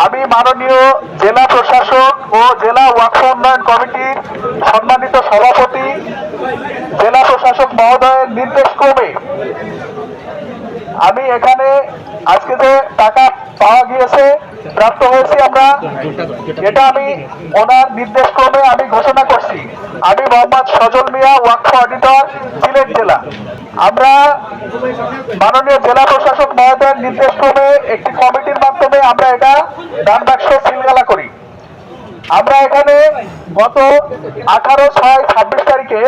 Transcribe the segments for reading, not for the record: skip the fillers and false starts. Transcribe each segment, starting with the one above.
আমি মাননীয় জেলা প্রশাসক ও জেলা ওয়াকফ উন্নয়ন কমিটির সম্মানিত সভাপতি জেলা প্রশাসক মহোদয়ের নির্দেশ ক্রমে আমি এখানে আজকে যে টাকা পাওয়া গিয়েছে, প্রাপ্ত হয়েছি আমরা, এটা আমি ওনার নির্দেশ ক্রমে আমি ঘোষণা করছি। আমি মোহাম্মদ সজল মিয়া, ওয়াকফ অডিটর, সিলেট জেলা। আমরা মাননীয় জেলা প্রশাসক মহোদয়ের নির্দেশ ক্রমে একটি কমিটির মাধ্যমে আমরা এটা দান বাক্স সিলগালা করি। আমরা এখানে গত 18/6/26 তারিখে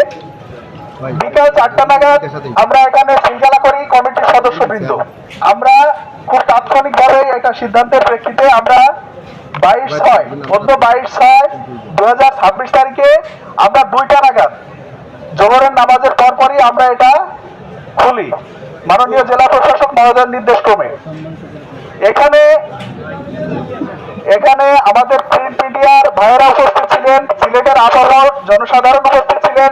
বিকাল 4টা নাগাদ আমরা এখানে সিলগালা করি কমিটির সদস্যবৃন্দ। আমরা খুব তাৎক্ষণিকভাবে এটা সিদ্ধান্তের প্রেক্ষিতে আমরা 22/6/2026 তারিখে আমরা 2টা নাগাদ জোহরের নামাজের পরপরই আমরা এটা খুলি মাননীয় জেলা প্রশাসক মহোদয়ের নির্দেশ ক্রমে। এখানে আমাদের প্রিন্ট মিডিয়ার ভাইয়েরা উপস্থিত ছিলেন, সিলেটের আপামর জনসাধারণ উপস্থিত ছিলেন,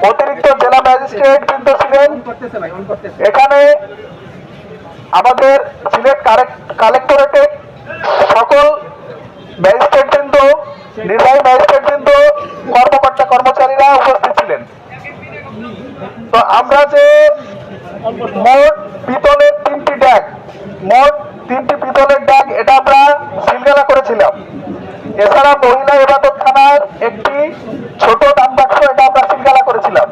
অতিরিক্ত জেলা ম্যাজিস্ট্রেট বৃন্দ ছিলেন, এখানে আমাদের সিলেট কালেক্টরেটের সকল ম্যাজিস্ট্রেট বৃন্দ, নির্বাহী ম্যাজিস্ট্রেট বৃন্দ, কর্মকর্তা কর্মচারীরা উপস্থিত ছিলেন। তো আমরা যে মোট পিতলের 3টি ড্যাগ, মোট 3টি পিতলের ড্যাগ এটা আমরা সিলগালা করেছিলাম। এছাড়া মহিলা ইবাদত থানার একটি ছোট দান বাক্স এটা আমরা সিলগালা করেছিলাম।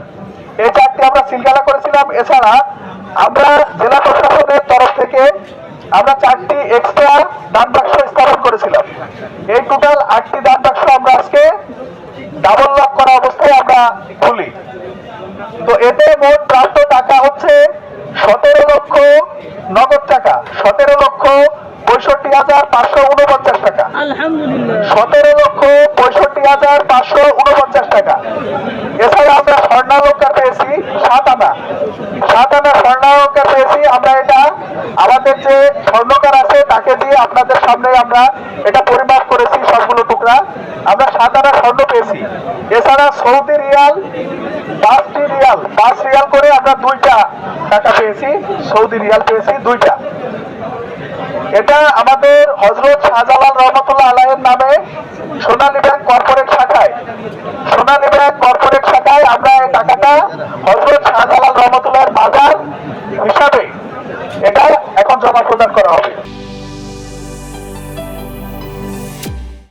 এই 4টি আমরা সিলগালা করেছিলাম। এছাড়া আমরা জেলা প্রশাসনের তরফ থেকে আমরা 4টি এক্সট্রা দান বাক্স স্থাপন করেছিলাম। এই টোটাল 8টি দান বাক্স আমরা আজকে ডাবল লক করা অবস্থায় আমরা খুলি। তো এতে মোট প্রাপ্ত টাকা হচ্ছে 17 লক্ষ নগদ টাকা, 17,65,549 টাকা, 17,65,549 টাকা। এছাড়া আমরা স্বর্ণালঙ্কার পেয়েছি 7 আনা, 7 আনা স্বর্ণালঙ্কার পেয়েছি। আমরা এটা আমাদের যে স্বর্ণকার আছে তাকে দিয়ে আপনাদের সামনে আমরা এটা পরিমাপ করেছি সবগুলো টুকরা। আমরা 7 আনা স্বর্ণ পেয়েছি। এছাড়া সৌদি রিয়াল 5 রিয়াল করে আমরা 2টা টাকা পেয়েছি, সৌদি রিয়াল পেয়েছি 2টা। এটা আমাদের হযরত শাহজালাল রহমতুল্লাহ আলাইহির নামে সোনালী ব্যাংক কর্পোরেট শাখায় আমরা এই টাকাটা হযরত শাহজালাল রহমতুল্লাহর বাজার হিসাবে এটা এখন জমা প্রদান করা হবে।